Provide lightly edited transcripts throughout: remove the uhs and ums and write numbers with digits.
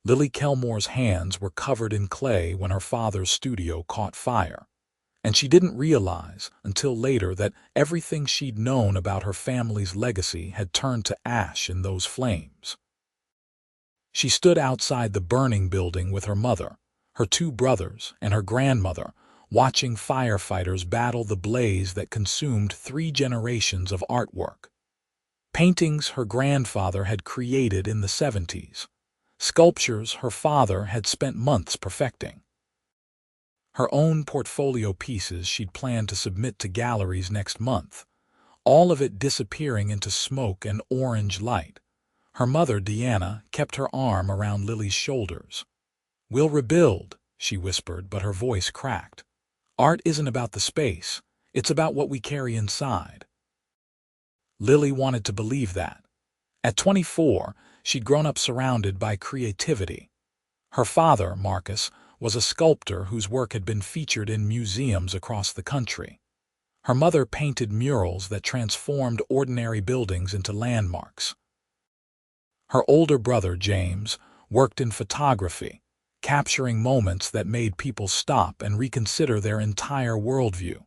Lily Kelmore's hands were covered in clay when her father's studio caught fire, and she didn't realize until later that everything she'd known about her family's legacy had turned to ash in those flames. She stood outside the burning building with her mother, her two brothers, and her grandmother, watching firefighters battle the blaze that consumed 3 generations of artwork. Paintings her grandfather had created in the 70s, sculptures her father had spent months perfecting, her own portfolio pieces she'd planned to submit to galleries next month, all of it disappearing into smoke and orange light. Her mother, Deanna, kept her arm around Lily's shoulders. "We'll rebuild," she whispered, but her voice cracked. "Art isn't about the space, it's about what we carry inside." Lily wanted to believe that. At 24, she'd grown up surrounded by creativity. Her father, Marcus, was a sculptor whose work had been featured in museums across the country. Her mother painted murals that transformed ordinary buildings into landmarks. Her older brother, James, worked in photography, capturing moments that made people stop and reconsider their entire worldview.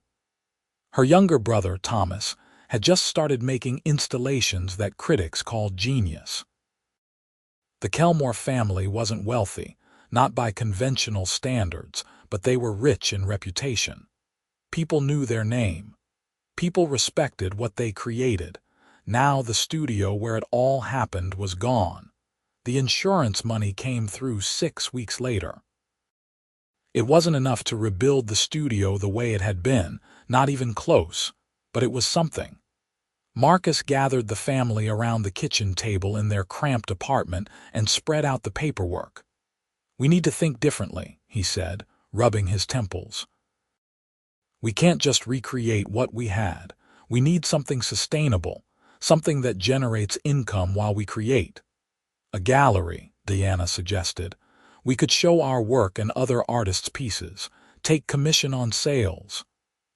Her younger brother, Thomas, had just started making installations that critics called genius. The Kelmore family wasn't wealthy, not by conventional standards, but they were rich in reputation. People knew their name. People respected what they created. Now the studio where it all happened was gone. The insurance money came through 6 weeks later. It wasn't enough to rebuild the studio the way it had been, not even close, but it was something. Marcus gathered the family around the kitchen table in their cramped apartment and spread out the paperwork. "We need to think differently," he said, rubbing his temples. "We can't just recreate what we had. We need something sustainable, something that generates income while we create." "A gallery," Deanna suggested. "We could show our work and other artists' pieces, take commission on sales."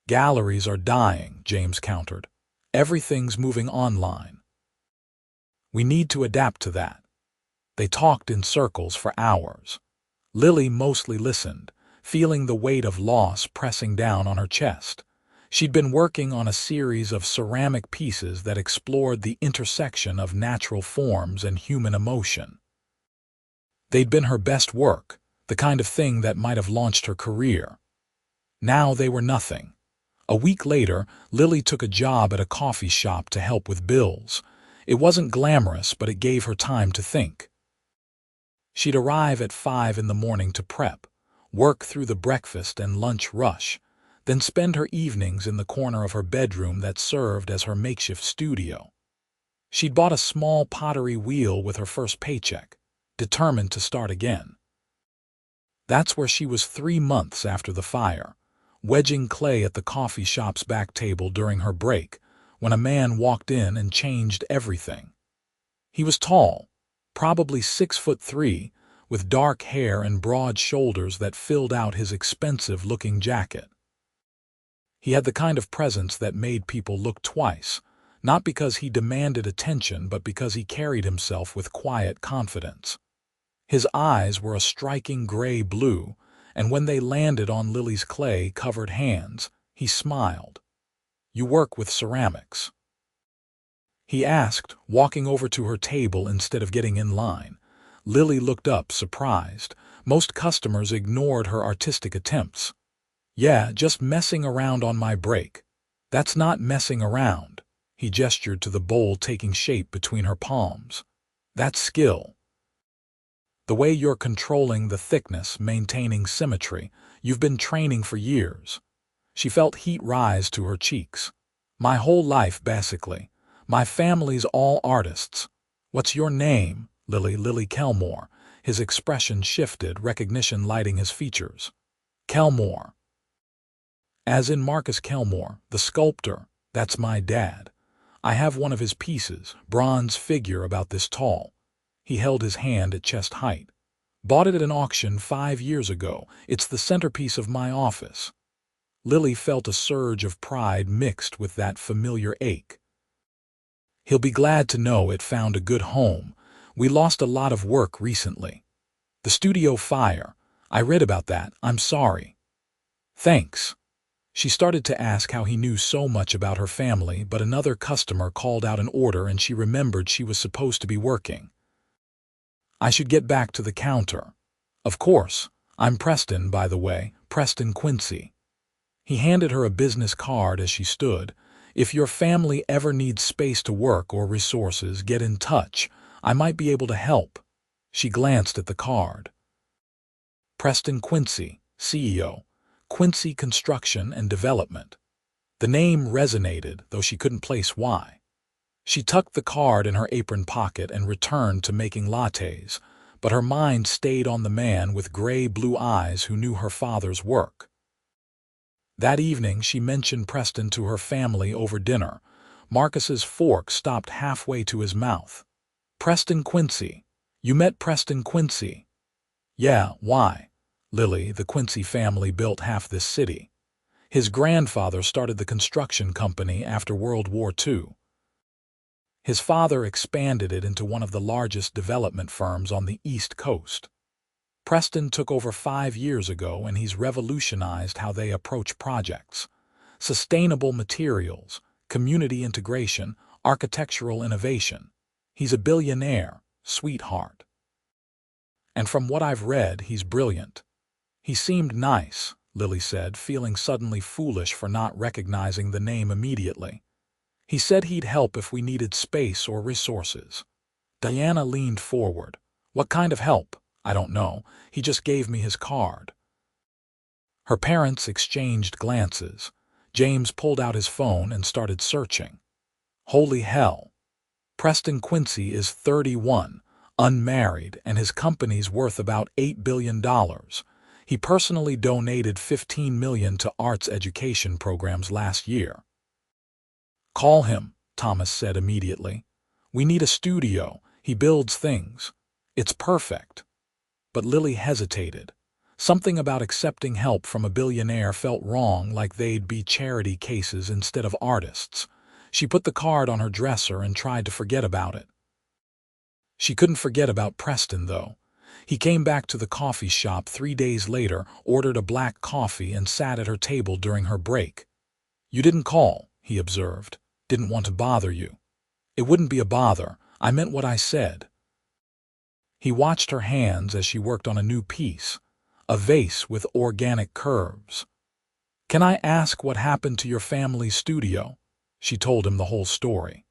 "Galleries are dying," James countered. "Everything's moving online." "We need to adapt to that." They talked in circles for hours. Lily mostly listened, feeling the weight of loss pressing down on her chest. She'd been working on a series of ceramic pieces that explored the intersection of natural forms and human emotion. They'd been her best work, the kind of thing that might have launched her career. Now they were nothing. A week later, Lily took a job at a coffee shop to help with bills. It wasn't glamorous, but it gave her time to think. She'd arrive at 5 in the morning to prep, work through the breakfast and lunch rush, then spend her evenings in the corner of her bedroom that served as her makeshift studio. She'd bought a small pottery wheel with her first paycheck, determined to start again. That's where she was 3 months after the fire, wedging clay at the coffee shop's back table during her break, when a man walked in and changed everything. He was tall, probably 6'3", with dark hair and broad shoulders that filled out his expensive-looking jacket. He had the kind of presence that made people look twice, not because he demanded attention but because he carried himself with quiet confidence. His eyes were a striking gray-blue, and when they landed on Lily's clay-covered hands, he smiled. "You work with ceramics?" he asked, walking over to her table instead of getting in line. Lily looked up, surprised. Most customers ignored her artistic attempts. "Yeah, just messing around on my break." "That's not messing around." He gestured to the bowl taking shape between her palms. "That's skill. The way you're controlling the thickness, maintaining symmetry, you've been training for years." She felt heat rise to her cheeks. "My whole life, basically. My family's all artists." "What's your name?" Lily Kelmore." His expression shifted, recognition lighting his features. "Kelmore." "As in Marcus Kelmore, the sculptor. That's my dad. I have one of his pieces, bronze figure about this tall." He held his hand at chest height. "Bought it at an auction 5 years ago. It's the centerpiece of my office." Lily felt a surge of pride mixed with that familiar ache. "He'll be glad to know it found a good home. We lost a lot of work recently." The studio fire. I read about that. I'm sorry. Thanks. She started to ask how he knew so much about her family, but another customer called out an order and she remembered she was supposed to be working. I should get back to the counter. Of course. I'm Preston, by the way, Preston Quincy. He handed her a business card as she stood. If your family ever needs space to work or resources, get in touch. I might be able to help. She glanced at the card. Preston Quincy, CEO, Quincy Construction and Development. The name resonated, though she couldn't place why. She tucked the card in her apron pocket and returned to making lattes, but her mind stayed on the man with gray-blue eyes who knew her father's work. That evening, she mentioned Preston to her family over dinner. Marcus's fork stopped halfway to his mouth. Preston Quincy. You met Preston Quincy? Yeah, why? Lily, the Quincy family built half this city. His grandfather started the construction company after World War II. His father expanded it into one of the largest development firms on the East Coast. Preston took over 5 years ago and he's revolutionized how they approach projects. Sustainable materials, community integration, architectural innovation. He's a billionaire, sweetheart. And from what I've read, he's brilliant. He seemed nice, Lily said, feeling suddenly foolish for not recognizing the name immediately. He said he'd help if we needed space or resources. Diana leaned forward. What kind of help? I don't know. He just gave me his card. Her parents exchanged glances. James pulled out his phone and started searching. Holy hell. Preston Quincy is 31, unmarried, and his company's worth about $8 billion. He personally donated $15 million to arts education programs last year. Call him, Thomas said immediately. We need a studio. He builds things. It's perfect. But Lily hesitated. Something about accepting help from a billionaire felt wrong, like they'd be charity cases instead of artists. She put the card on her dresser and tried to forget about it. She couldn't forget about Preston, though. He came back to the coffee shop 3 days later, ordered a black coffee, and sat at her table during her break. You didn't call, he observed. Didn't want to bother you. It wouldn't be a bother. I meant what I said. He watched her hands as she worked on a new piece, a vase with organic curves. Can I ask what happened to your family's studio? She told him the whole story.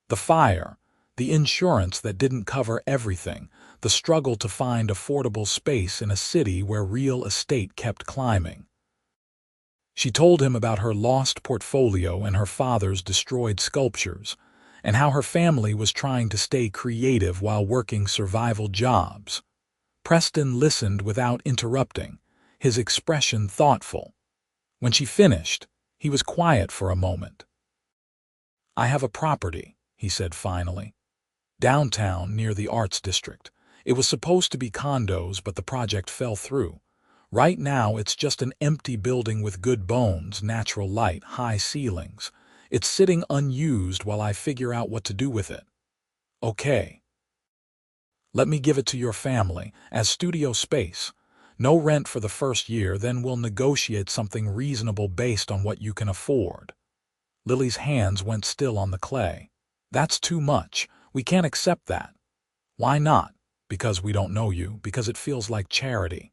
The fire, the insurance that didn't cover everything, the struggle to find affordable space in a city where real estate kept climbing. She told him about her lost portfolio and her father's destroyed sculptures, and how her family was trying to stay creative while working survival jobs. Preston listened without interrupting, his expression thoughtful. When she finished, he was quiet for a moment. I have a property, he said finally. Downtown near the Arts District. It was supposed to be condos, but the project fell through. Right now, it's just an empty building with good bones, natural light, high ceilings. It's sitting unused while I figure out what to do with it. Okay. Let me give it to your family as studio space. No rent for the first year, then we'll negotiate something reasonable based on what you can afford. Lily's hands went still on the clay. That's too much. We can't accept that. Why not? Because we don't know you, because it feels like charity.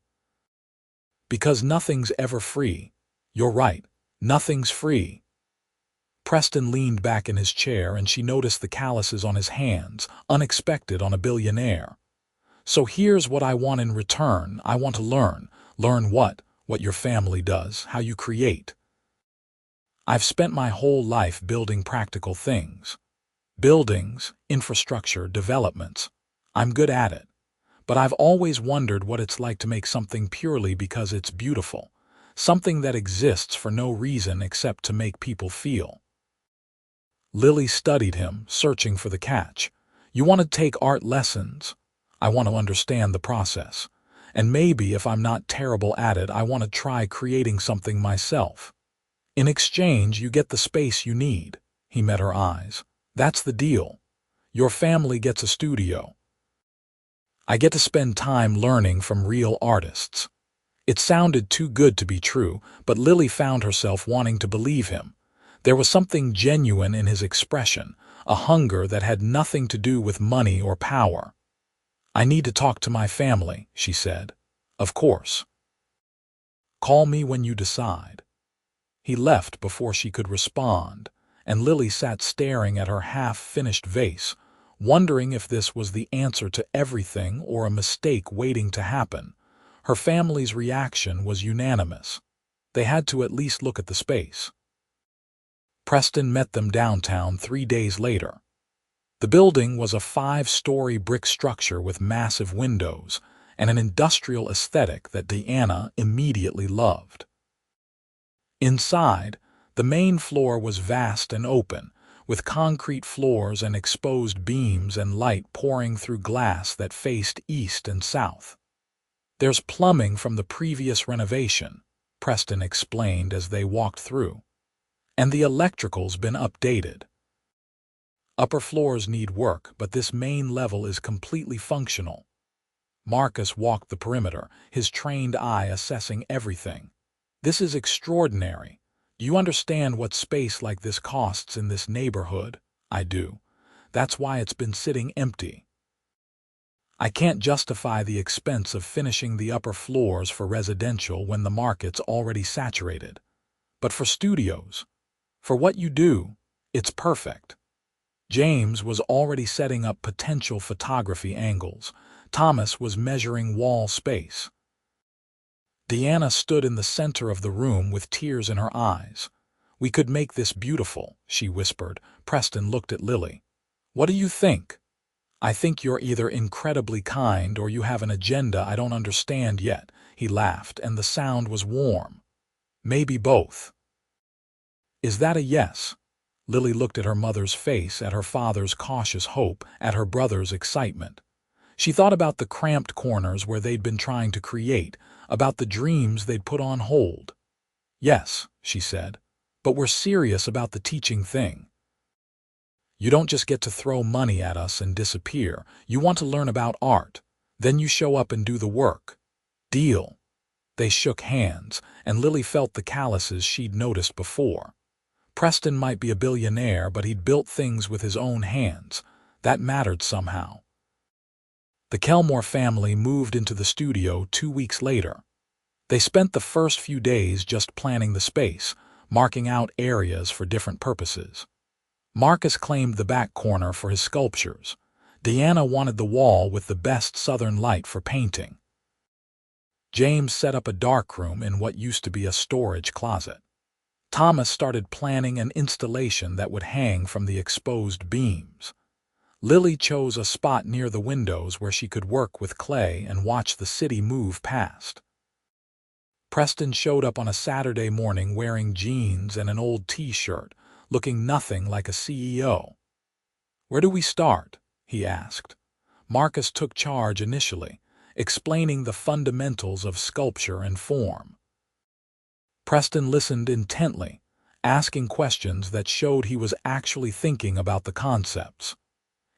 Because nothing's ever free. You're right. Nothing's free. Preston leaned back in his chair and she noticed the calluses on his hands, unexpected on a billionaire. So here's what I want in return. I want to learn. Learn what? What your family does, how you create. I've spent my whole life building practical things. Buildings, infrastructure, developments. I'm good at it. But I've always wondered what it's like to make something purely because it's beautiful. Something that exists for no reason except to make people feel. Lily studied him, searching for the catch. You want to take art lessons? I want to understand the process. And maybe if I'm not terrible at it, I want to try creating something myself. In exchange, you get the space you need. He met her eyes. That's the deal. Your family gets a studio. I get to spend time learning from real artists." It sounded too good to be true, but Lily found herself wanting to believe him. There was something genuine in his expression, a hunger that had nothing to do with money or power. "I need to talk to my family," she said. "Of course. Call me when you decide." He left before she could respond, and Lily sat staring at her half-finished vase, wondering if this was the answer to everything or a mistake waiting to happen. Her family's reaction was unanimous. They had to at least look at the space. Preston met them downtown 3 days later. The building was a 5-story brick structure with massive windows and an industrial aesthetic that Deanna immediately loved. Inside, the main floor was vast and open, with concrete floors and exposed beams and light pouring through glass that faced east and south. "There's plumbing from the previous renovation," Preston explained as they walked through. "And the electrical's been updated. Upper floors need work, but this main level is completely functional." Marcus walked the perimeter, his trained eye assessing everything. "This is extraordinary. Do you understand what space like this costs in this neighborhood?" "I do. That's why it's been sitting empty. I can't justify the expense of finishing the upper floors for residential when the market's already saturated. But for studios, for what you do, it's perfect." James was already setting up potential photography angles. Thomas was measuring wall space. Deanna stood in the center of the room with tears in her eyes. "We could make this beautiful," she whispered. Preston looked at Lily. "What do you think?" "I think you're either incredibly kind or you have an agenda I don't understand yet," he laughed, and the sound was warm. "Maybe both." "Is that a yes?" Lily looked at her mother's face, at her father's cautious hope, at her brother's excitement. She thought about the cramped corners where they'd been trying to create, about the dreams they'd put on hold. "Yes," she said, "but we're serious about the teaching thing. You don't just get to throw money at us and disappear. You want to learn about art. Then you show up and do the work. Deal." They shook hands, and Lily felt the calluses she'd noticed before. Preston might be a billionaire, but he'd built things with his own hands. That mattered somehow. The Kelmore family moved into the studio 2 weeks later. They spent the first few days just planning the space, marking out areas for different purposes. Marcus claimed the back corner for his sculptures. Deanna wanted the wall with the best southern light for painting. James set up a darkroom in what used to be a storage closet. Thomas started planning an installation that would hang from the exposed beams. Lily chose a spot near the windows where she could work with clay and watch the city move past. Preston showed up on a Saturday morning wearing jeans and an old t-shirt, looking nothing like a CEO. "Where do we start?" he asked. Marcus took charge initially, explaining the fundamentals of sculpture and form. Preston listened intently, asking questions that showed he was actually thinking about the concepts.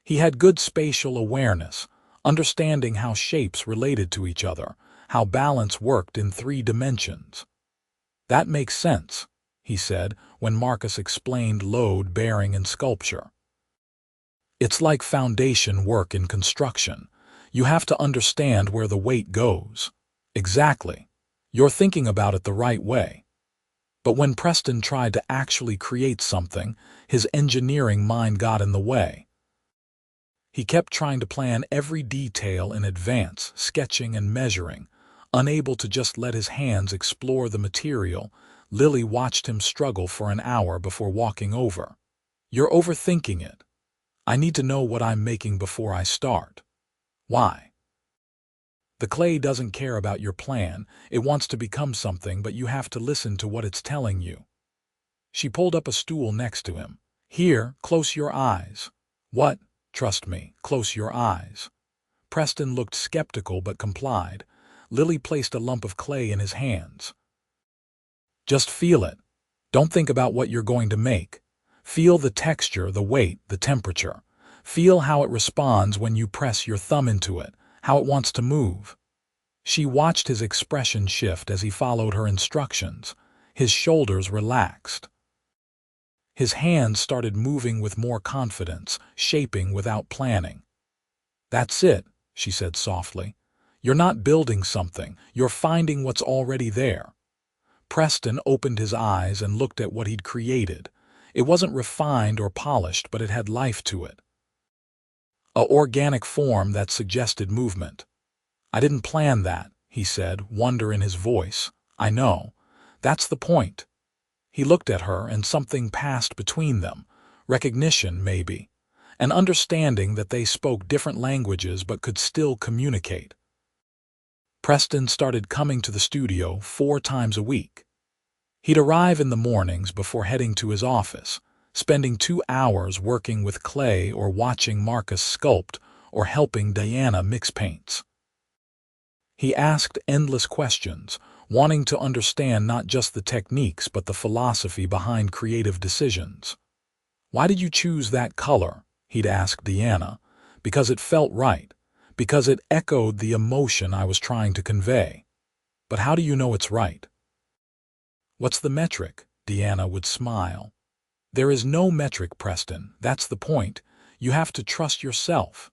He had good spatial awareness, understanding how shapes related to each other, how balance worked in 3 dimensions. "That makes sense," he said when Marcus explained load bearing in sculpture. "It's like foundation work in construction. You have to understand where the weight goes." "Exactly. You're thinking about it the right way." But when Preston tried to actually create something, his engineering mind got in the way. He kept trying to plan every detail in advance, sketching and measuring, unable to just let his hands explore the material. Lily watched him struggle for an hour before walking over. "You're overthinking it. I need to know what I'm making before I start." "Why?" "The clay doesn't care about your plan. It wants to become something, but you have to listen to what it's telling you." She pulled up a stool next to him. "Here, close your eyes." "What?" "Trust me, close your eyes." Preston looked skeptical but complied. Lily placed a lump of clay in his hands. "Just feel it. Don't think about what you're going to make. Feel the texture, the weight, the temperature. Feel how it responds when you press your thumb into it, how it wants to move. She watched his expression shift as he followed her instructions. His shoulders relaxed. His hands started moving with more confidence, shaping without planning. "That's it," she said softly. "You're not building something, you're finding what's already there." Preston opened his eyes and looked at what he'd created. It wasn't refined or polished, but it had life to it. A organic form that suggested movement. "I didn't plan that," he said, wonder in his voice. "I know. That's the point." He looked at her and something passed between them. Recognition, maybe. An understanding that they spoke different languages but could still communicate. Preston started coming to the studio 4 times a week. He'd arrive in the mornings before heading to his office, spending 2 hours working with clay or watching Marcus sculpt or helping Diana mix paints. He asked endless questions, wanting to understand not just the techniques but the philosophy behind creative decisions. "Why did you choose that color?" he'd ask Diana. "Because it felt right. Because it echoed the emotion I was trying to convey." "But how do you know it's right?" "What's the metric?" Diana would smile. "There is no metric, Preston. That's the point. You have to trust yourself."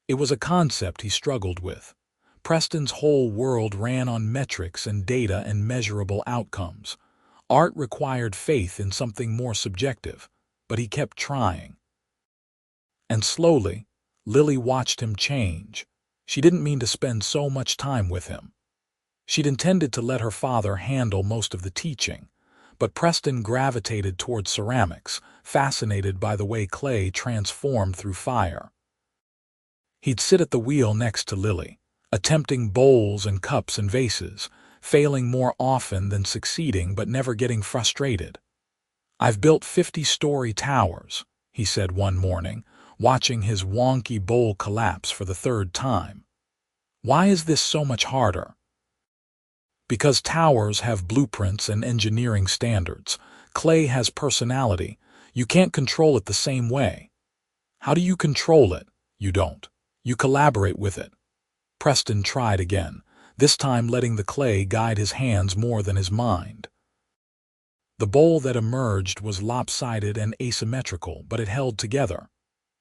It was a concept he struggled with. Preston's whole world ran on metrics and data and measurable outcomes. Art required faith in something more subjective, but he kept trying. And slowly, Lily watched him change. She didn't mean to spend so much time with him. She'd intended to let her father handle most of the teaching, but Preston gravitated toward ceramics, fascinated by the way clay transformed through fire. He'd sit at the wheel next to Lily, attempting bowls and cups and vases, failing more often than succeeding but never getting frustrated. "I've built 50-story towers," he said one morning, watching his wonky bowl collapse for the 3rd time. "Why is this so much harder?" "Because towers have blueprints and engineering standards. Clay has personality. You can't control it the same way." "How do you control it?" "You don't. You collaborate with it." Preston tried again, this time letting the clay guide his hands more than his mind. The bowl that emerged was lopsided and asymmetrical, but it held together.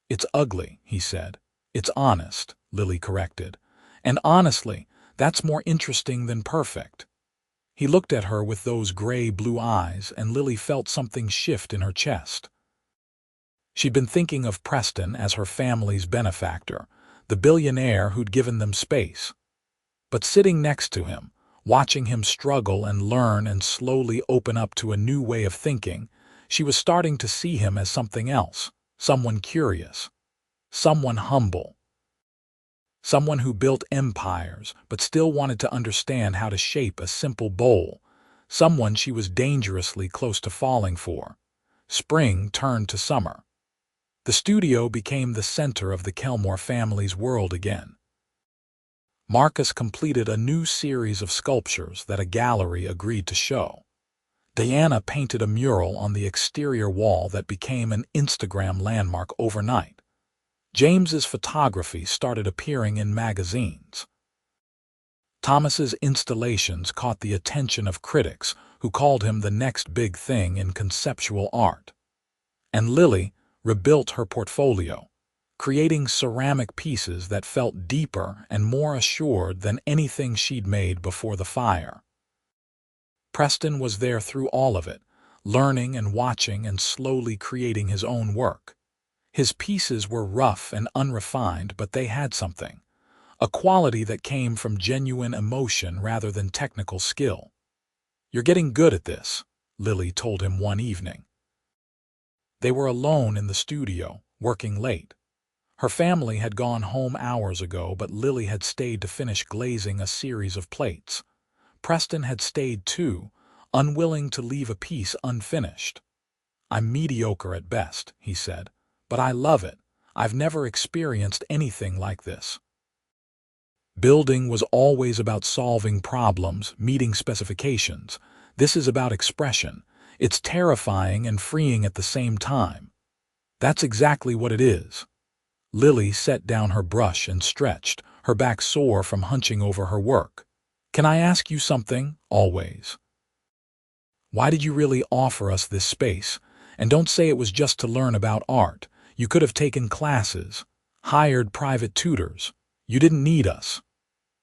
"It's ugly," he said. "It's honest," Lily corrected. "And honestly, that's more interesting than perfect." He looked at her with those gray-blue eyes, and Lily felt something shift in her chest. She'd been thinking of Preston as her family's benefactor, the billionaire who'd given them space. But sitting next to him, watching him struggle and learn and slowly open up to a new way of thinking, she was starting to see him as something else, someone curious, someone humble, someone who built empires but still wanted to understand how to shape a simple bowl, someone she was dangerously close to falling for. Spring turned to summer. The studio became the center of the Kelmore family's world again. Marcus completed a new series of sculptures that a gallery agreed to show. Diana painted a mural on the exterior wall that became an Instagram landmark overnight. James's photography started appearing in magazines. Thomas's installations caught the attention of critics who called him the next big thing in conceptual art. And Lily rebuilt her portfolio, creating ceramic pieces that felt deeper and more assured than anything she'd made before the fire. Preston was there through all of it, learning and watching and slowly creating his own work. His pieces were rough and unrefined, but they had something, a quality that came from genuine emotion rather than technical skill. "You're getting good at this," Lily told him one evening. They were alone in the studio, working late. Her family had gone home hours ago, but Lily had stayed to finish glazing a series of plates. Preston had stayed too, unwilling to leave a piece unfinished. "I'm mediocre at best," he said, "but I love it. I've never experienced anything like this." Building was always about solving problems, meeting specifications. This is about expression. It's terrifying and freeing at the same time. "That's exactly what it is." Lily set down her brush and stretched, her back sore from hunching over her work. "Can I ask you something? Always. Why did you really offer us this space? And don't say it was just to learn about art. You could have taken classes, hired private tutors. You didn't need us."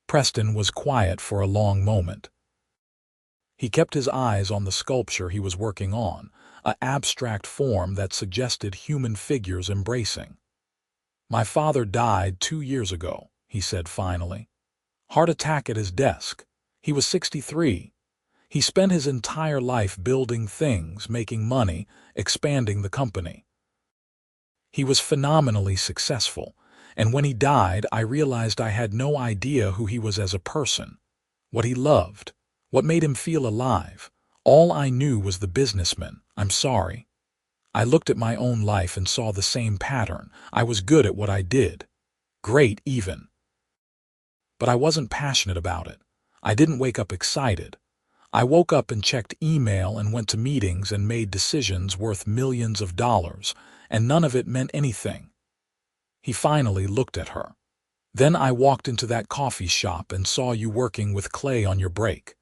Preston was quiet for a long moment. He kept his eyes on the sculpture he was working on, an abstract form that suggested human figures embracing. "My father died 2 years ago," he said finally. "Heart attack at his desk. He was 63. He spent his entire life building things, making money, expanding the company. He was phenomenally successful, and when he died, I realized I had no idea who he was as a person, what he loved, what made him feel alive. All I knew was the businessman. I'm sorry. I looked at my own life and saw the same pattern. I was good at what I did. Great, even. But I wasn't passionate about it. I didn't wake up excited. I woke up and checked email and went to meetings and made decisions worth millions of dollars, and none of it meant anything." He finally looked at her. "Then I walked into that coffee shop and saw you working with clay on your break.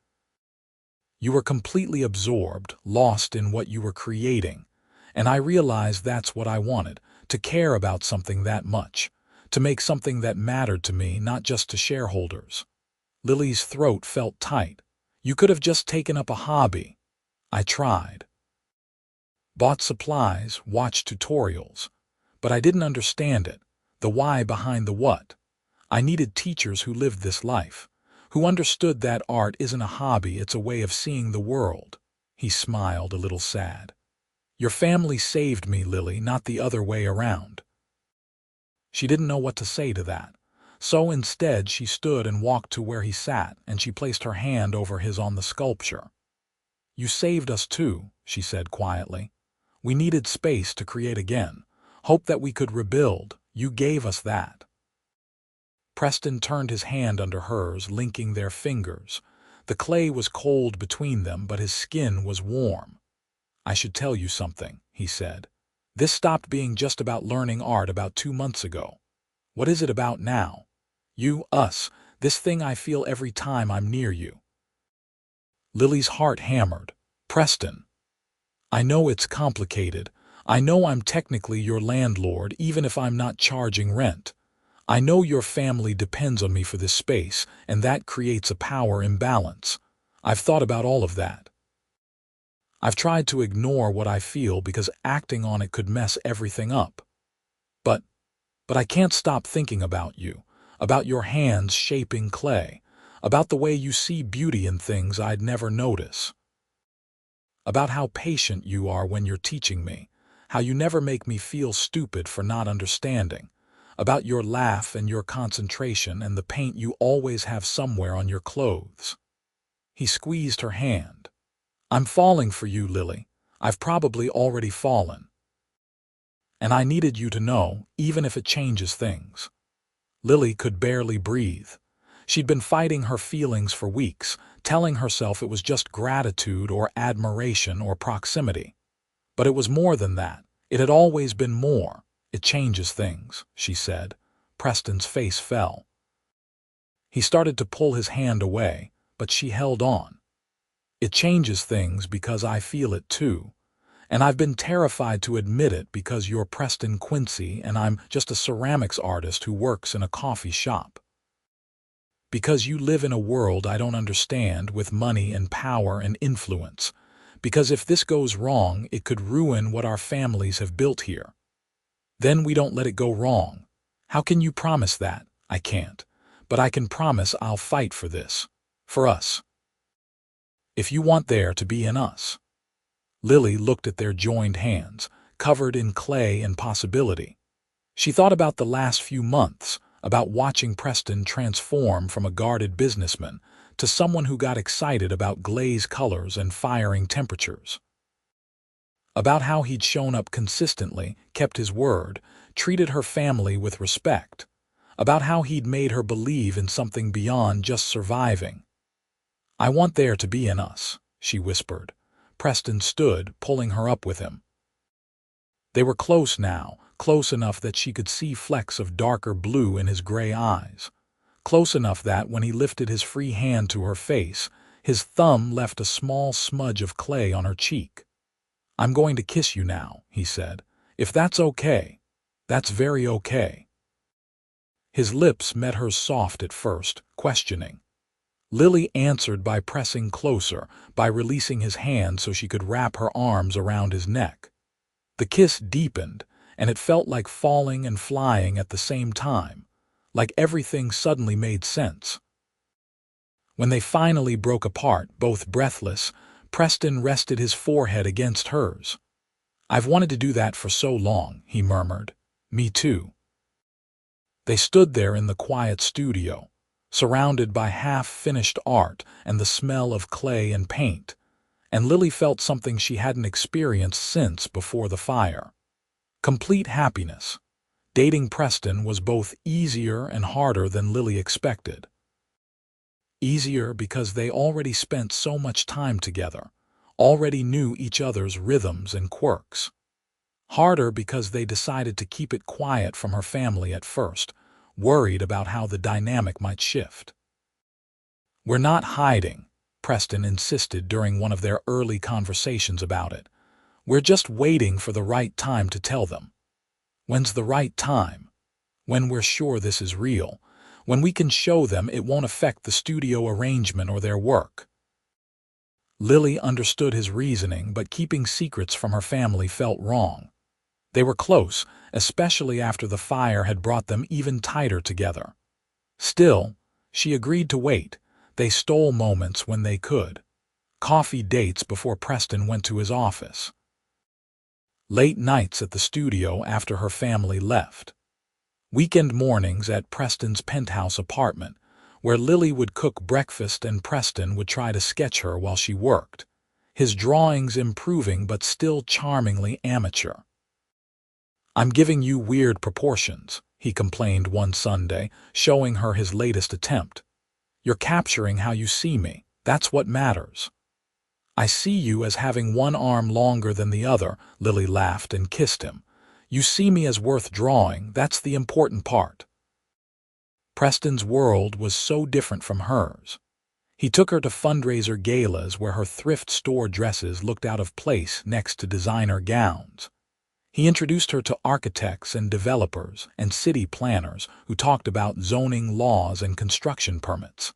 You were completely absorbed, lost in what you were creating, and I realized that's what I wanted, to care about something that much, to make something that mattered to me, not just to shareholders." Lily's throat felt tight. "You could have just taken up a hobby." "I tried. Bought supplies, watched tutorials. But I didn't understand it, the why behind the what. I needed teachers who lived this life, who understood that art isn't a hobby, it's a way of seeing the world." He smiled, a little sad. "Your family saved me, Lily, not the other way around." She didn't know what to say to that. So instead she stood and walked to where he sat, and she placed her hand over his on the sculpture. "You saved us too," she said quietly. "We needed space to create again, hope that we could rebuild. You gave us that." Preston turned his hand under hers, linking their fingers. The clay was cold between them, but his skin was warm. "I should tell you something," he said. "This stopped being just about learning art about 2 months ago. What is it about now? You, us, this thing I feel every time I'm near you." Lily's heart hammered. "Preston, I know it's complicated. I know I'm technically your landlord, even if I'm not charging rent. I know your family depends on me for this space, and that creates a power imbalance. I've thought about all of that. I've tried to ignore what I feel because acting on it could mess everything up. But I can't stop thinking about you, about your hands shaping clay, about the way you see beauty in things I'd never notice, about how patient you are when you're teaching me, how you never make me feel stupid for not understanding, about your laugh and your concentration and the paint you always have somewhere on your clothes." He squeezed her hand. "I'm falling for you, Lily. I've probably already fallen. And I needed you to know, even if it changes things." Lily could barely breathe. She'd been fighting her feelings for weeks, telling herself it was just gratitude or admiration or proximity. But it was more than that. It had always been more. "It changes things," she said. Preston's face fell. He started to pull his hand away, but she held on. "It changes things because I feel it too. And I've been terrified to admit it because you're Preston Quincy and I'm just a ceramics artist who works in a coffee shop. Because you live in a world I don't understand, with money and power and influence. Because if this goes wrong, it could ruin what our families have built here. Then we don't let it go wrong. How can you promise that?" "I can't. But I can promise I'll fight for this. For us. If you want there to be an us." Lily looked at their joined hands, covered in clay and possibility. She thought about the last few months, about watching Preston transform from a guarded businessman to someone who got excited about glaze colors and firing temperatures. About how he'd shown up consistently, kept his word, treated her family with respect. About how he'd made her believe in something beyond just surviving. "I want there to be an us," she whispered. Preston stood, pulling her up with him. They were close now, close enough that she could see flecks of darker blue in his gray eyes. close enough that when he lifted his free hand to her face, his thumb left a small smudge of clay on her cheek. "I'm going to kiss you now," he said. "If that's okay. That's very okay." His lips met hers soft at first, questioning. Lily answered by pressing closer, by releasing his hand so she could wrap her arms around his neck. The kiss deepened, and it felt like falling and flying at the same time, like everything suddenly made sense. When they finally broke apart, both breathless, Preston rested his forehead against hers. "I've wanted to do that for so long," he murmured. "Me too." They stood there in the quiet studio, surrounded by half-finished art and the smell of clay and paint, and Lily felt something she hadn't experienced since before the fire. Complete happiness. Dating Preston was both easier and harder than Lily expected. Easier because they already spent so much time together, already knew each other's rhythms and quirks. Harder because they decided to keep it quiet from her family at first, worried about how the dynamic might shift. "We're not hiding," Preston insisted during one of their early conversations about it. "We're just waiting for the right time to tell them." "When's the right time?" "When we're sure this is real. When we can show them it won't affect the studio arrangement or their work." Lily understood his reasoning, but keeping secrets from her family felt wrong. They were close, especially after the fire had brought them even tighter together. Still, she agreed to wait. They stole moments when they could. Coffee dates before Preston went to his office. Late nights at the studio after her family left. Weekend mornings at Preston's penthouse apartment, where Lily would cook breakfast and Preston would try to sketch her while she worked, his drawings improving but still charmingly amateur. "I'm giving you weird proportions," he complained one Sunday, showing her his latest attempt. "You're capturing how you see me. That's what matters." "I see you as having one arm longer than the other," Lily laughed and kissed him. "You see me as worth drawing. That's the important part." Preston's world was so different from hers. He took her to fundraiser galas where her thrift store dresses looked out of place next to designer gowns. He introduced her to architects and developers and city planners who talked about zoning laws and construction permits.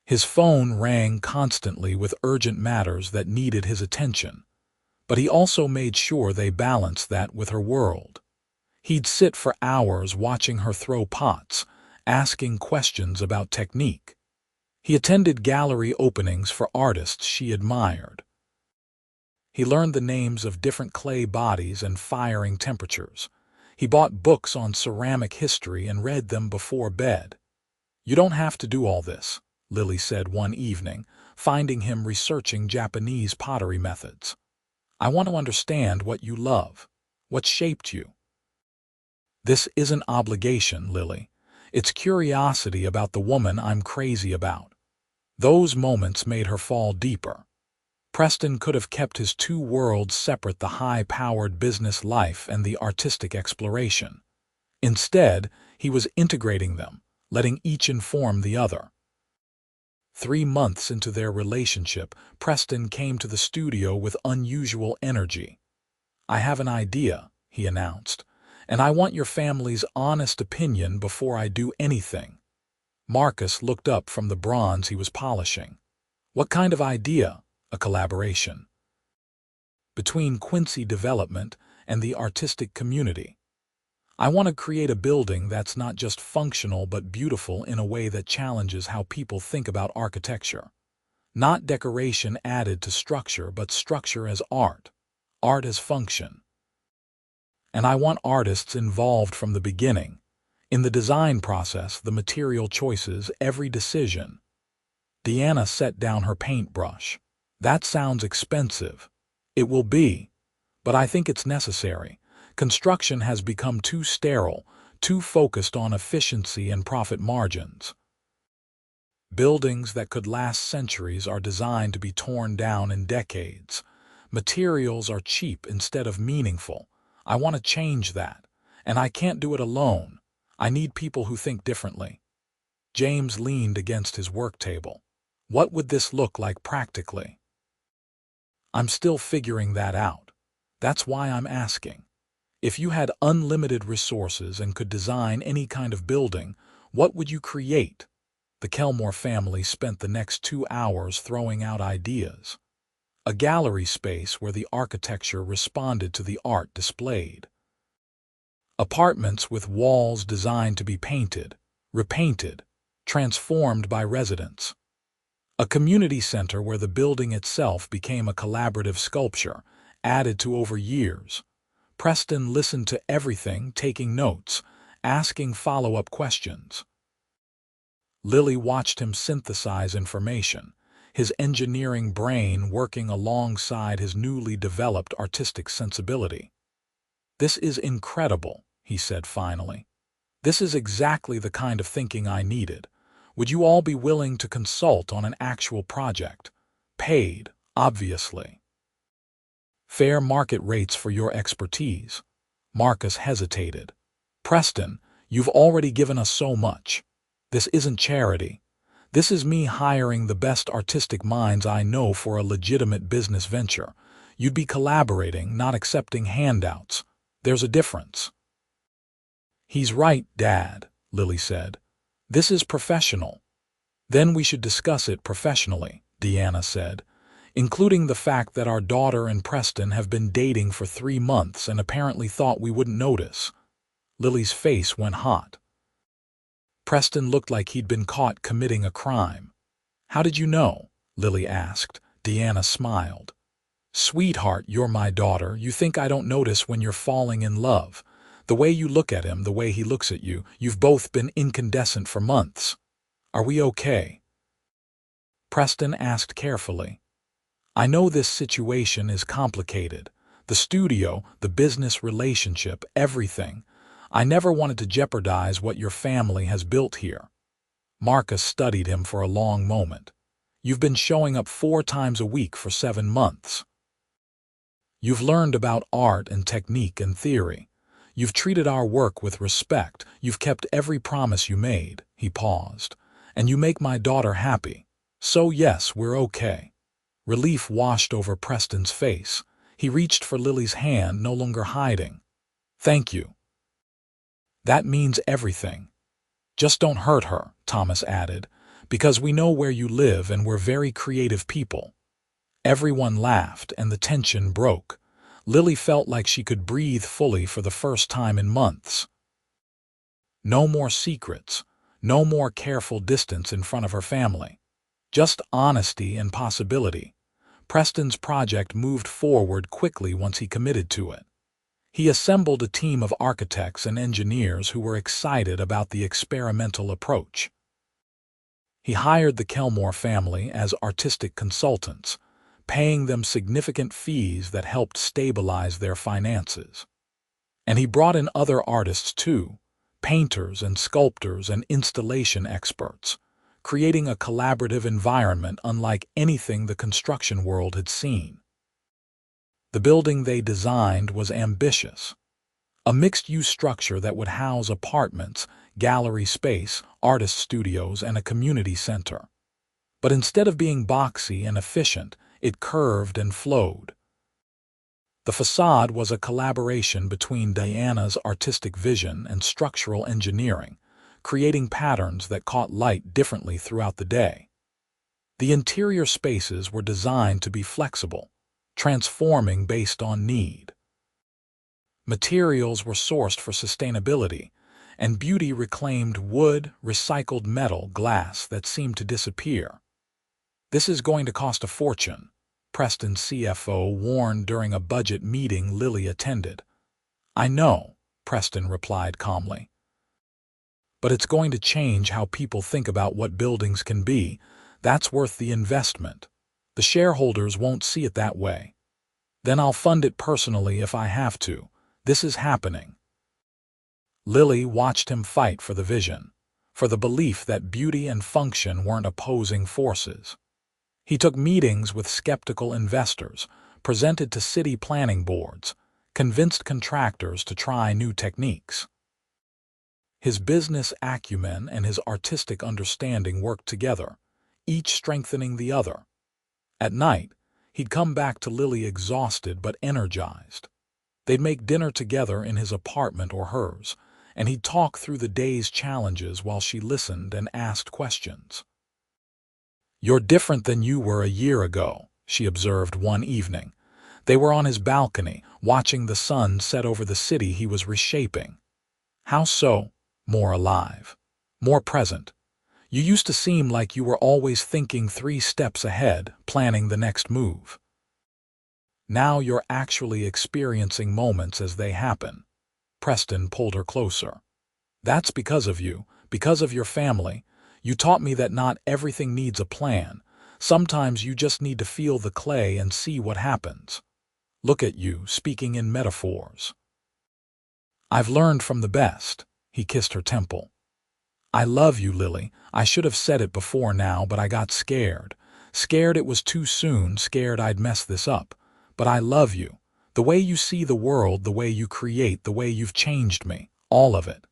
His phone rang constantly with urgent matters that needed his attention, but he also made sure they balanced that with her world. He'd sit for hours watching her throw pots, asking questions about technique. He attended gallery openings for artists she admired. He learned the names of different clay bodies and firing temperatures. He bought books on ceramic history and read them before bed. "You don't have to do all this," Lily said one evening, finding him researching Japanese pottery methods. "I want to understand what you love, what shaped you." "This isn't obligation, Lily. It's curiosity about the woman I'm crazy about." Those moments made her fall deeper. Preston could have kept his two worlds separate, the high-powered business life and the artistic exploration. Instead, he was integrating them, letting each inform the other. 3 months into their relationship, Preston came to the studio with unusual energy. "I have an idea," he announced, "and I want your family's honest opinion before I do anything." Marcus looked up from the bronze he was polishing. "What kind of idea?" "A collaboration between Quincy Development and the artistic community. I want to create a building that's not just functional but beautiful in a way that challenges how people think about architecture. Not decoration added to structure, but structure as art, art as function. And I want artists involved from the beginning, in the design process, the material choices, every decision." Deanna set down her paintbrush. "That sounds expensive." "It will be, but I think it's necessary. Construction has become too sterile, too focused on efficiency and profit margins. Buildings that could last centuries are designed to be torn down in decades. Materials are cheap instead of meaningful. I want to change that, and I can't do it alone. I need people who think differently." James leaned against his work table. What would this look like practically? I'm still figuring that out. That's why I'm asking. If you had unlimited resources and could design any kind of building, what would you create? The Kelmore family spent the next 2 hours throwing out ideas. A gallery space where the architecture responded to the art displayed. Apartments with walls designed to be painted, repainted, transformed by residents. A community center where the building itself became a collaborative sculpture, added to over years. Preston listened to everything, taking notes, asking follow-up questions. Lily watched him synthesize information, his engineering brain working alongside his newly developed artistic sensibility. "This is incredible," he said finally. "This is exactly the kind of thinking I needed. Would you all be willing to consult on an actual project? Paid, obviously. Fair market rates for your expertise." Marcus hesitated. "Preston, you've already given us so much. This isn't charity. This is me hiring the best artistic minds I know for a legitimate business venture. You'd be collaborating, not accepting handouts. There's a difference." "He's right, Dad," Lily said. "This is professional." "Then we should discuss it professionally," Deanna said, "including the fact that our daughter and Preston have been dating for 3 months and apparently thought we wouldn't notice." Lily's face went hot. Preston looked like he'd been caught committing a crime. "How did you know?" Lily asked. Deanna smiled. "Sweetheart, you're my daughter. You think I don't notice when you're falling in love. The way you look at him, the way he looks at you, you've both been incandescent for months. Are we okay?" Preston asked carefully. "I know this situation is complicated. The studio, the business relationship, everything. I never wanted to jeopardize what your family has built here." Marcus studied him for a long moment. "You've been showing up 4 times a week for 7 months. You've learned about art and technique and theory. You've treated our work with respect. You've kept every promise you made." He paused. "And you make my daughter happy. So yes, we're okay." Relief washed over Preston's face. He reached for Lily's hand, no longer hiding. "Thank you. That means everything. Just don't hurt her," Thomas added, "because we know where you live and we're very creative people." Everyone laughed and the tension broke. Lily felt like she could breathe fully for the first time in months. No more secrets, no more careful distance in front of her family. Just honesty and possibility. Preston's project moved forward quickly once he committed to it. He assembled a team of architects and engineers who were excited about the experimental approach. He hired the Kelmore family as artistic consultants, paying them significant fees that helped stabilize their finances. And he brought in other artists too, painters and sculptors and installation experts, creating a collaborative environment unlike anything the construction world had seen. The building they designed was ambitious. A mixed-use structure that would house apartments, gallery space, artist studios, and a community center. But instead of being boxy and efficient, it curved and flowed. The facade was a collaboration between Diana's artistic vision and structural engineering, creating patterns that caught light differently throughout the day. The interior spaces were designed to be flexible, transforming based on need. Materials were sourced for sustainability, and beauty reclaimed wood, recycled metal, glass that seemed to disappear. "This is going to cost a fortune," Preston's CFO warned during a budget meeting Lily attended. "I know," Preston replied calmly. "But it's going to change how people think about what buildings can be. That's worth the investment. The shareholders won't see it that way. Then I'll fund it personally if I have to. This is happening." Lily watched him fight for the vision, for the belief that beauty and function weren't opposing forces. He took meetings with skeptical investors, presented to city planning boards, convinced contractors to try new techniques. His business acumen and his artistic understanding worked together, each strengthening the other. At night, he'd come back to Lily exhausted but energized. They'd make dinner together in his apartment or hers, and he'd talk through the day's challenges while she listened and asked questions. "You're different than you were a year ago," she observed one evening. They were on his balcony, watching the sun set over the city he was reshaping. "How so?" "More alive. More present. You used to seem like you were always thinking 3 steps ahead, planning the next move. Now you're actually experiencing moments as they happen." Preston pulled her closer. "That's because of you, because of your family. You taught me that not everything needs a plan. Sometimes you just need to feel the clay and see what happens. Look at you, speaking in metaphors." "I've learned from the best." He kissed her temple. "I love you, Lily. I should have said it before now, but I got scared. Scared it was too soon, scared I'd mess this up. But I love you. The way you see the world, the way you create, the way you've changed me. All of it."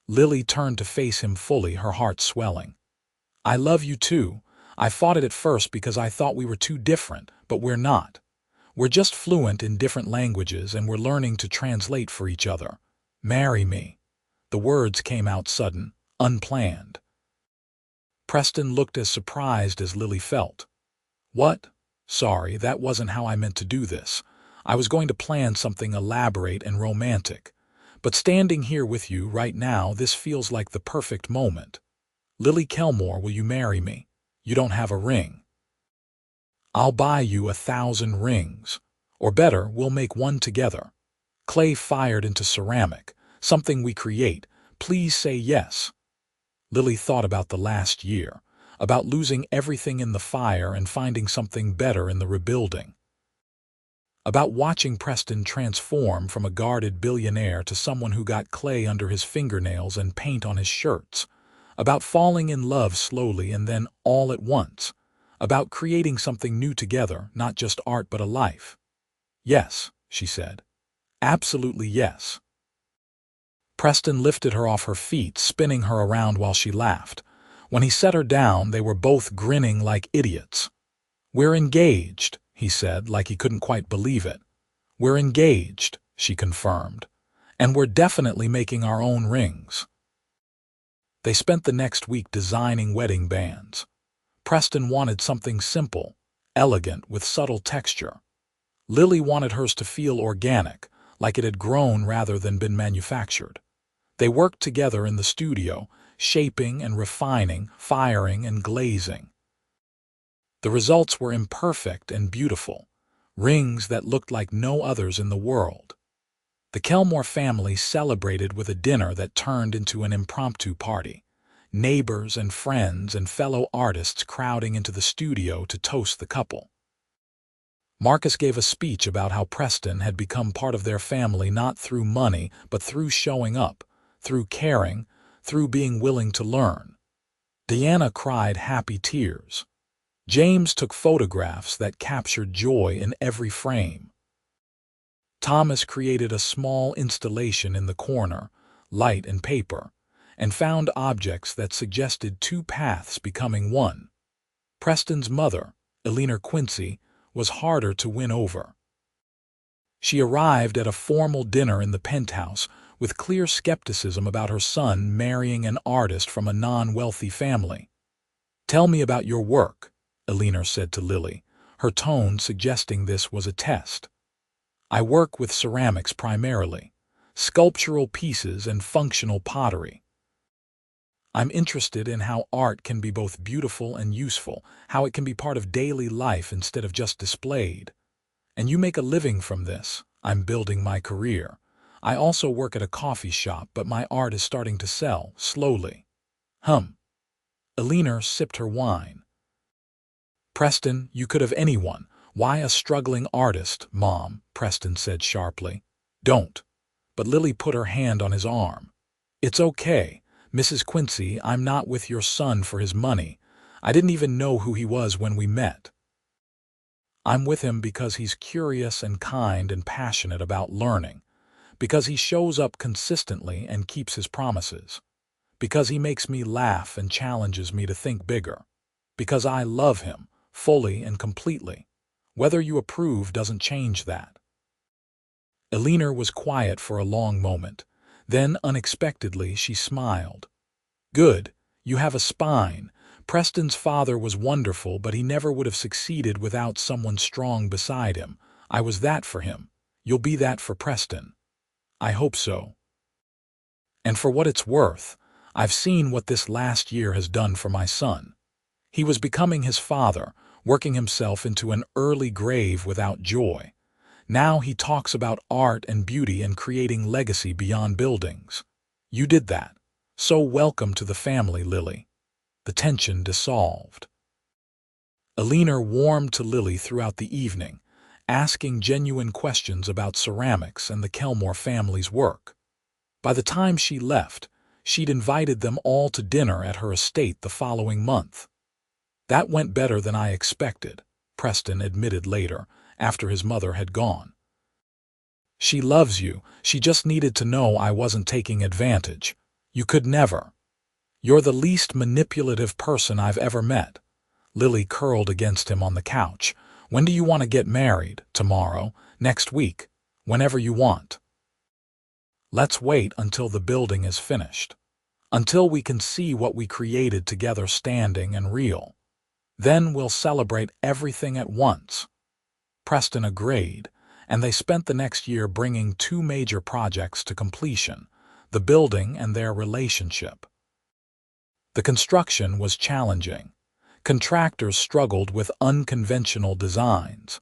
Lily turned to face him fully, her heart swelling. "I love you too. I fought it at first because I thought we were too different, but we're not. We're just fluent in different languages and we're learning to translate for each other. Marry me." The words came out sudden, unplanned. Preston looked as surprised as Lily felt. "What? Sorry, that wasn't how I meant to do this. I was going to plan something elaborate and romantic. But standing here with you right now, this feels like the perfect moment. Lily Kelmore, will you marry me? You don't have a ring." "I'll buy you 1,000 rings. Or better, we'll make one together. Clay fired into ceramic, something we create. Please say yes." Lily thought about the last year, about losing everything in the fire and finding something better in the rebuilding. About watching Preston transform from a guarded billionaire to someone who got clay under his fingernails and paint on his shirts. About falling in love slowly and then all at once. About creating something new together, not just art but a life. "Yes," she said. "Absolutely yes." Preston lifted her off her feet, spinning her around while she laughed. When he set her down, they were both grinning like idiots. "We're engaged," he said, like he couldn't quite believe it. "We're engaged," she confirmed. "And we're definitely making our own rings." They spent the next week designing wedding bands. Preston wanted something simple, elegant, with subtle texture. Lily wanted hers to feel organic, like it had grown rather than been manufactured. They worked together in the studio, shaping and refining, firing and glazing. The results were imperfect and beautiful, rings that looked like no others in the world. The Kelmore family celebrated with a dinner that turned into an impromptu party. Neighbors and friends and fellow artists crowding into the studio to toast the couple. Marcus gave a speech about how Preston had become part of their family not through money, but through showing up, through caring, through being willing to learn. Deanna cried happy tears. James took photographs that captured joy in every frame. Thomas created a small installation in the corner, light and paper, and found objects that suggested 2 paths becoming one. Preston's mother, Preston Quincy, was harder to win over. She arrived at a formal dinner in the penthouse with clear skepticism about her son marrying an artist from a non-wealthy family. "Tell me about your work," Eleanor said to Lily, her tone suggesting this was a test. "I work with ceramics primarily, sculptural pieces and functional pottery. I'm interested in how art can be both beautiful and useful, how it can be part of daily life instead of just displayed. And you make a living from this." "I'm building my career. I also work at a coffee shop, but my art is starting to sell, slowly." Eleanor sipped her wine. "Preston, you could have anyone. Why a struggling artist, Mom?" Preston said sharply. "Don't." But Lily put her hand on his arm. "It's okay, Mrs. Quincy, I'm not with your son for his money. I didn't even know who he was when we met. I'm with him because he's curious and kind and passionate about learning, because he shows up consistently and keeps his promises, because he makes me laugh and challenges me to think bigger, because I love him fully and completely. Whether you approve doesn't change that." Eleanor was quiet for a long moment. Then, unexpectedly, she smiled. "Good. You have a spine. Preston's father was wonderful, but he never would have succeeded without someone strong beside him. I was that for him. You'll be that for Preston." "I hope so. And for what it's worth, I've seen what this last year has done for my son. He was becoming his father, working himself into an early grave without joy. Now he talks about art and beauty and creating legacy beyond buildings. You did that. So welcome to the family, Lily." The tension dissolved. Eleanor warmed to Lily throughout the evening, asking genuine questions about ceramics and the Kelmore family's work. By the time she left, she'd invited them all to dinner at her estate the following month. "That went better than I expected," Preston admitted later, after his mother had gone. "She loves you. She just needed to know I wasn't taking advantage. You could never. You're the least manipulative person I've ever met." Lily curled against him on the couch. "When do you want to get married? Tomorrow? Next week? Whenever you want. Let's wait until the building is finished. Until we can see what we created together standing and real. Then we'll celebrate everything at once." Preston agreed, and they spent the next year bringing two major projects to completion, the building and their relationship. The construction was challenging. Contractors struggled with unconventional designs.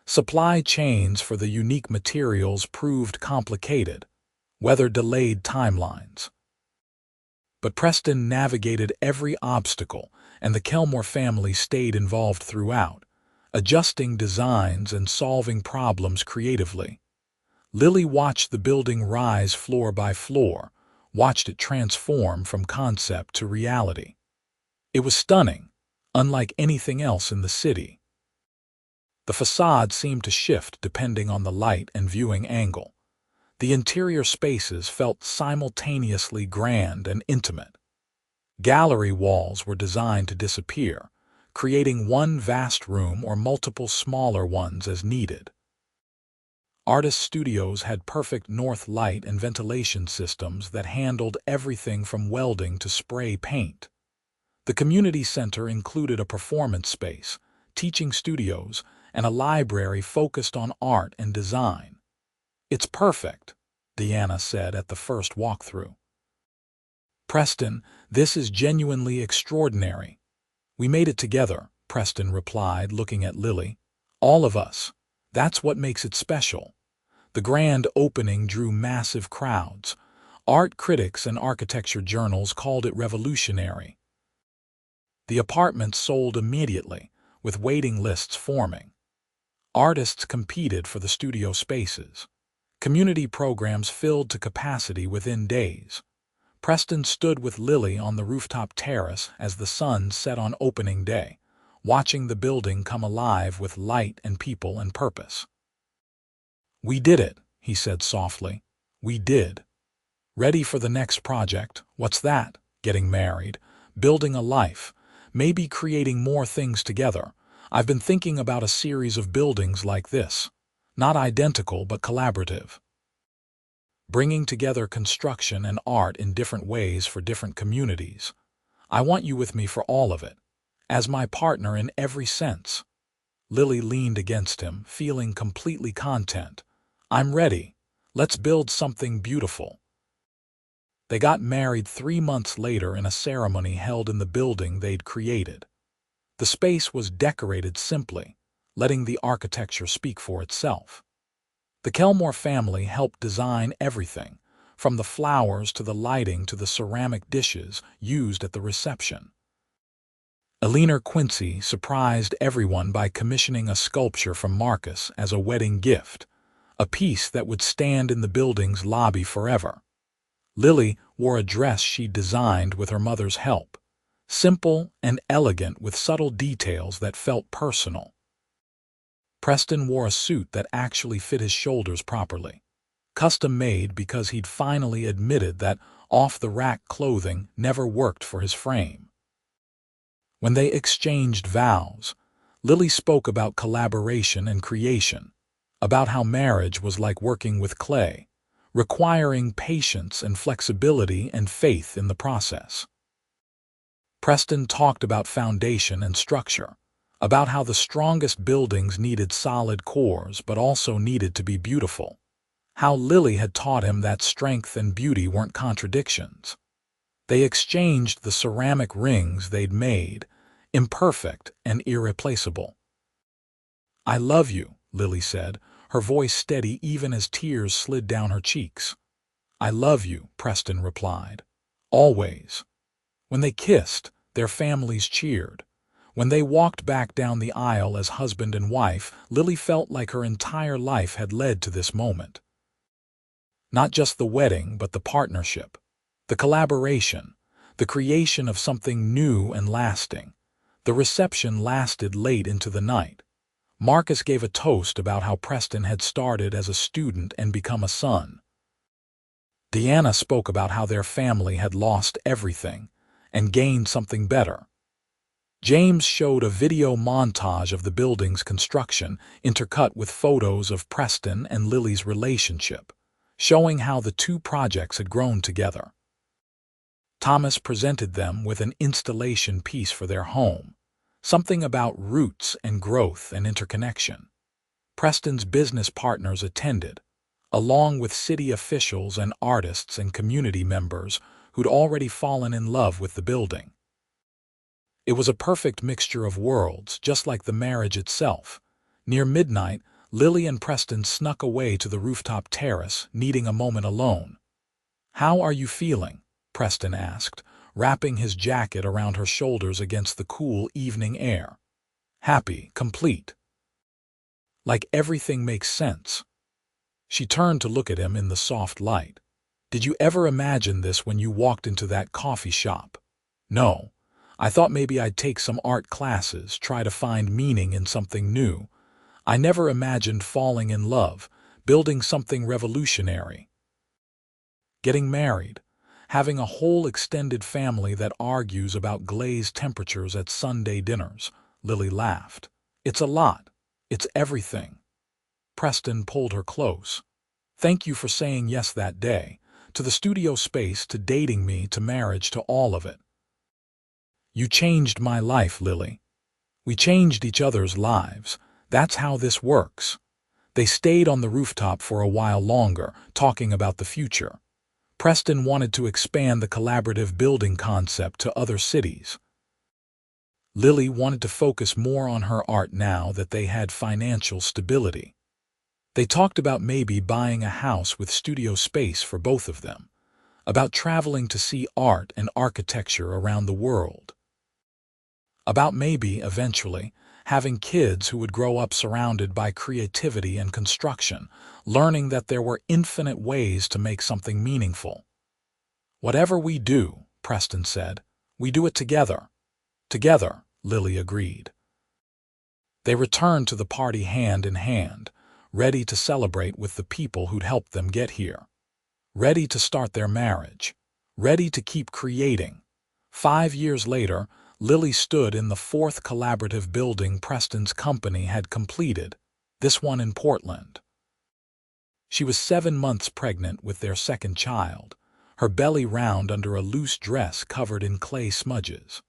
Supply chains for the unique materials proved complicated. Weather delayed timelines. But Preston navigated every obstacle, and the Kelmore family stayed involved throughout, adjusting designs and solving problems creatively. Lily watched the building rise floor by floor, watched it transform from concept to reality. It was stunning, unlike anything else in the city. The facade seemed to shift depending on the light and viewing angle. The interior spaces felt simultaneously grand and intimate. Gallery walls were designed to disappear, creating one vast room or multiple smaller ones as needed. Artist studios had perfect north light and ventilation systems that handled everything from welding to spray paint. The community center included a performance space, teaching studios, and a library focused on art and design. "It's perfect," Deanna said at the first walkthrough. "Preston, this is genuinely extraordinary." "We made it together," Preston replied, looking at Lily. "All of us. That's what makes it special." The grand opening drew massive crowds. Art critics and architecture journals called it revolutionary. The apartments sold immediately, with waiting lists forming. Artists competed for the studio spaces. Community programs filled to capacity within days. Preston stood with Lily on the rooftop terrace as the sun set on opening day, watching the building come alive with light and people and purpose. "We did it," he said softly. "We did. Ready for the next project? What's that? Getting married, building a life, maybe creating more things together. I've been thinking about a series of buildings like this. Not identical, but collaborative. Bringing together construction and art in different ways for different communities. I want you with me for all of it, as my partner in every sense." Lily leaned against him, feeling completely content. "I'm ready. Let's build something beautiful." They got married 3 months later in a ceremony held in the building they'd created. The space was decorated simply, letting the architecture speak for itself. The Kelmore family helped design everything, from the flowers to the lighting to the ceramic dishes used at the reception. Preston Quincy surprised everyone by commissioning a sculpture from Marcus as a wedding gift, a piece that would stand in the building's lobby forever. Lily wore a dress she'd designed with her mother's help, simple and elegant with subtle details that felt personal. Preston wore a suit that actually fit his shoulders properly, custom-made because he'd finally admitted that off-the-rack clothing never worked for his frame. When they exchanged vows, Lily spoke about collaboration and creation, about how marriage was like working with clay, requiring patience and flexibility and faith in the process. Preston talked about foundation and structure, about how the strongest buildings needed solid cores but also needed to be beautiful, how Lily had taught him that strength and beauty weren't contradictions. They exchanged the ceramic rings they'd made, imperfect and irreplaceable. "I love you," Lily said, her voice steady even as tears slid down her cheeks. "I love you," Preston replied. "Always." When they kissed, their families cheered. When they walked back down the aisle as husband and wife, Lily felt like her entire life had led to this moment. Not just the wedding, but the partnership, the collaboration, the creation of something new and lasting. The reception lasted late into the night. Marcus gave a toast about how Preston had started as a student and become a son. Deanna spoke about how their family had lost everything and gained something better. James showed a video montage of the building's construction, intercut with photos of Preston and Lily's relationship, showing how the two projects had grown together. Thomas presented them with an installation piece for their home, something about roots and growth and interconnection. Preston's business partners attended, along with city officials and artists and community members who'd already fallen in love with the building. It was a perfect mixture of worlds, just like the marriage itself. Near midnight, Lily and Preston snuck away to the rooftop terrace, needing a moment alone. "How are you feeling?" Preston asked, wrapping his jacket around her shoulders against the cool evening air. "Happy, complete. Like everything makes sense." She turned to look at him in the soft light. "Did you ever imagine this when you walked into that coffee shop?" "No. I thought maybe I'd take some art classes, try to find meaning in something new. I never imagined falling in love, building something revolutionary. Getting married, having a whole extended family that argues about glazed temperatures at Sunday dinners," Lily laughed. "It's a lot. It's everything." Preston pulled her close. "Thank you for saying yes that day, to the studio space, to dating me, to marriage, to all of it. You changed my life, Lily. We changed each other's lives. That's how this works." They stayed on the rooftop for a while longer, talking about the future. Preston wanted to expand the collaborative building concept to other cities. Lily wanted to focus more on her art now that they had financial stability. They talked about maybe buying a house with studio space for both of them, about traveling to see art and architecture around the world, about maybe, eventually, having kids who would grow up surrounded by creativity and construction, learning that there were infinite ways to make something meaningful. "Whatever we do," Preston said, "we do it together." "Together," Lily agreed. They returned to the party hand in hand, ready to celebrate with the people who'd helped them get here, ready to start their marriage, ready to keep creating. 5 years later, Lily stood in the 4th collaborative building Preston's company had completed, this one in Portland. She was 7 months pregnant with their second child, her belly round under a loose dress covered in clay smudges.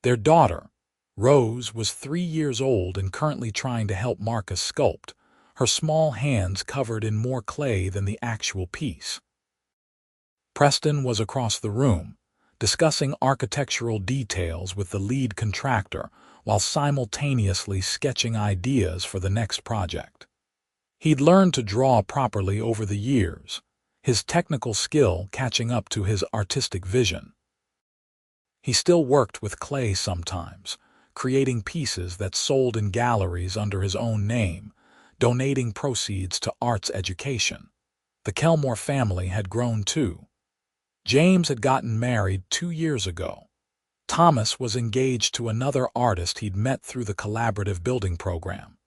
Their daughter, Rose, was 3 years old and currently trying to help Marcus sculpt, her small hands covered in more clay than the actual piece. Preston was across the room, discussing architectural details with the lead contractor while simultaneously sketching ideas for the next project. He'd learned to draw properly over the years, his technical skill catching up to his artistic vision. He still worked with clay sometimes, creating pieces that sold in galleries under his own name, donating proceeds to arts education. The Kelmore family had grown too. James had gotten married 2 years ago. Thomas was engaged to another artist he'd met through the collaborative building program.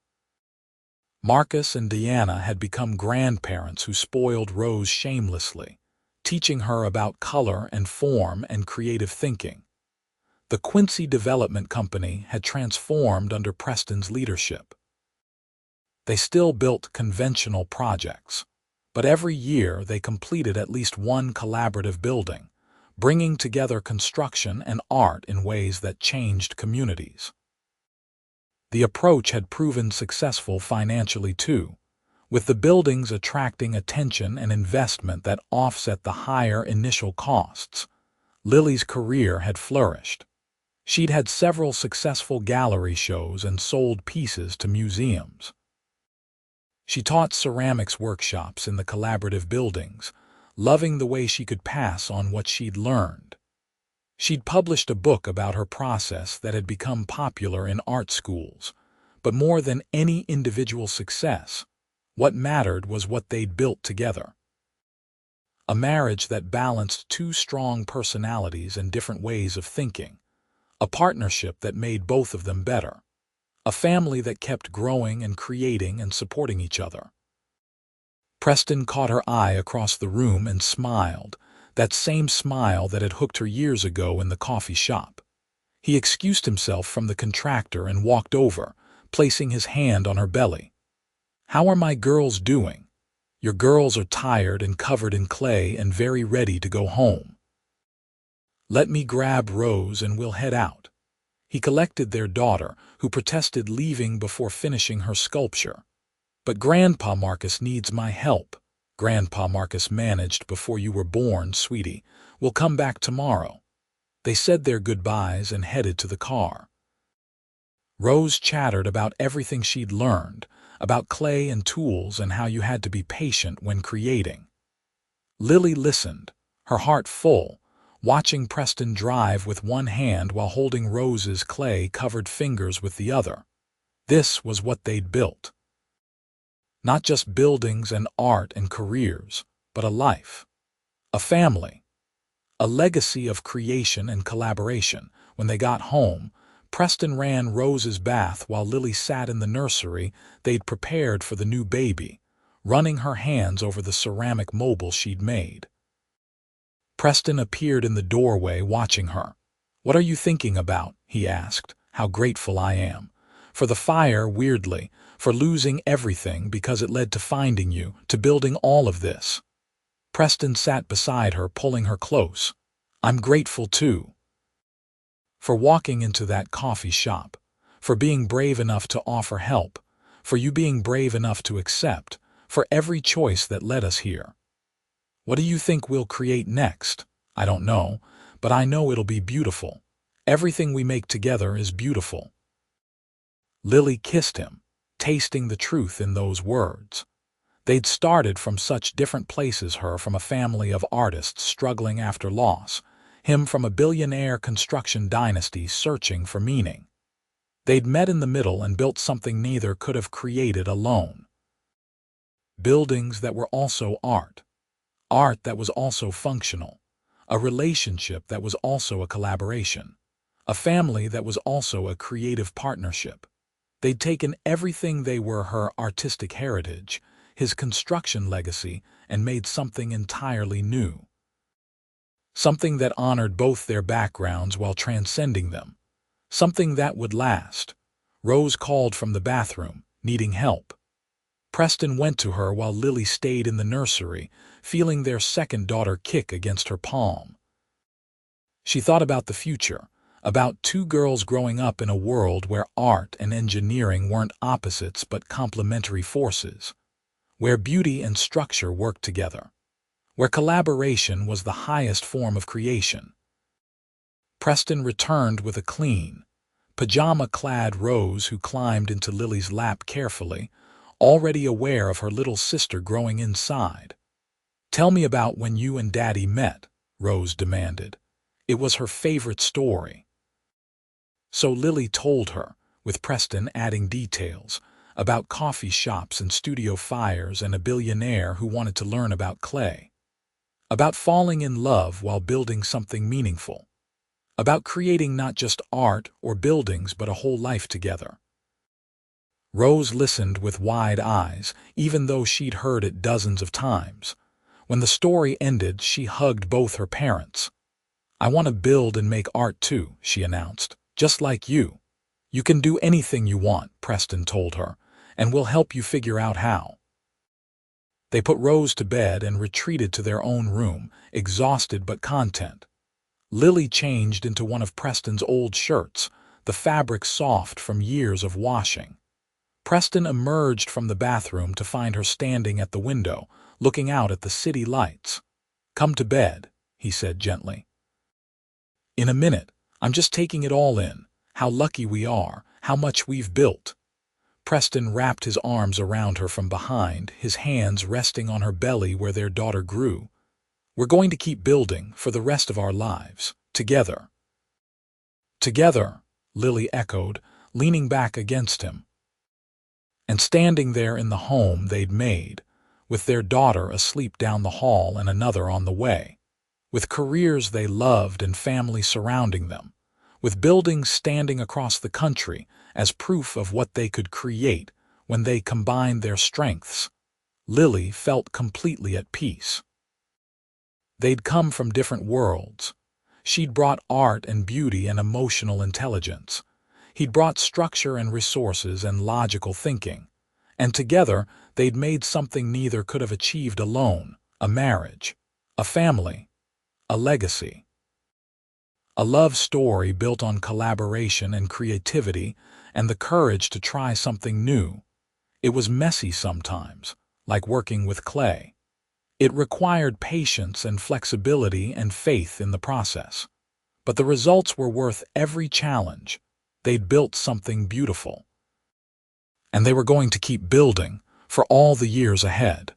Marcus and Deanna had become grandparents who spoiled Rose shamelessly, teaching her about color and form and creative thinking. The Quincy Development Company had transformed under Preston's leadership. They still built conventional projects, but every year they completed at least one collaborative building, bringing together construction and art in ways that changed communities. The approach had proven successful financially too, with the buildings attracting attention and investment that offset the higher initial costs. Lily's career had flourished. She'd had several successful gallery shows and sold pieces to museums. She taught ceramics workshops in the collaborative buildings, loving the way she could pass on what she'd learned. She'd published a book about her process that had become popular in art schools, but more than any individual success, what mattered was what they'd built together. A marriage that balanced two strong personalities and different ways of thinking, a partnership that made both of them better, a family that kept growing and creating and supporting each other. Preston caught her eye across the room and smiled, that same smile that had hooked her years ago in the coffee shop. He excused himself from the contractor and walked over, placing his hand on her belly. "How are my girls doing? Your girls are tired and covered in clay and very ready to go home. Let me grab Rose and we'll head out." He collected their daughter, who protested leaving before finishing her sculpture. "But Grandpa Marcus needs my help." "Grandpa Marcus managed before you were born, sweetie. We'll come back tomorrow." They said their goodbyes and headed to the car. Rose chattered about everything she'd learned, about clay and tools and how you had to be patient when creating. Lily listened, her heart full, watching Preston drive with one hand while holding Rose's clay-covered fingers with the other. This was what they'd built. Not just buildings and art and careers, but a life, a family, a legacy of creation and collaboration. When they got home, Preston ran Rose's bath while Lily sat in the nursery they'd prepared for the new baby, running her hands over the ceramic mobile she'd made. Preston appeared in the doorway watching her. "What are you thinking about?" he asked. "How grateful I am. For the fire, weirdly, for losing everything because it led to finding you, to building all of this." Preston sat beside her, pulling her close. "I'm grateful too. For walking into that coffee shop, for being brave enough to offer help, for you being brave enough to accept, for every choice that led us here. What do you think we'll create next? I don't know, but I know it'll be beautiful. Everything we make together is beautiful." Lily kissed him, tasting the truth in those words. They'd started from such different places, her from a family of artists struggling after loss, him from a billionaire construction dynasty searching for meaning. They'd met in the middle and built something neither could have created alone. Buildings that were also art. Art that was also functional. A relationship that was also a collaboration. A family that was also a creative partnership. They'd taken everything they were, her artistic heritage, his construction legacy, and made something entirely new. Something that honored both their backgrounds while transcending them. Something that would last. Rose called from the bathroom, needing help. Preston went to her while Lily stayed in the nursery, feeling their second daughter kick against her palm. She thought about the future, about two girls growing up in a world where art and engineering weren't opposites but complementary forces, where beauty and structure worked together, where collaboration was the highest form of creation. Preston returned with a clean, pajama-clad Rose who climbed into Lily's lap carefully, already aware of her little sister growing inside. "Tell me about when you and Daddy met," Rose demanded. It was her favorite story. So Lily told her, with Preston adding details, about coffee shops and studio fires and a billionaire who wanted to learn about clay. About falling in love while building something meaningful. About creating not just art or buildings but a whole life together. Rose listened with wide eyes, even though she'd heard it dozens of times. When the story ended, she hugged both her parents. "I want to build and make art too," she announced. "Just like you." "You can do anything you want," Preston told her, "and we'll help you figure out how." They put Rose to bed and retreated to their own room, exhausted but content. Lily changed into one of Preston's old shirts, the fabric soft from years of washing. Preston emerged from the bathroom to find her standing at the window, looking out at the city lights. "Come to bed," he said gently. "In a minute. I'm just taking it all in. How lucky we are, how much we've built." Preston wrapped his arms around her from behind, his hands resting on her belly where their daughter grew. "We're going to keep building for the rest of our lives, together." "Together," Lily echoed, leaning back against him. And standing there in the home they'd made, with their daughter asleep down the hall and another on the way, with careers they loved and family surrounding them, with buildings standing across the country as proof of what they could create when they combined their strengths, Lily felt completely at peace. They'd come from different worlds. She'd brought art and beauty and emotional intelligence. He'd brought structure and resources and logical thinking. And together, they'd made something neither could have achieved alone: a marriage, a family, a legacy. A love story built on collaboration and creativity and the courage to try something new. It was messy sometimes, like working with clay. It required patience and flexibility and faith in the process. But the results were worth every challenge. They'd built something beautiful. And they were going to keep building for all the years ahead.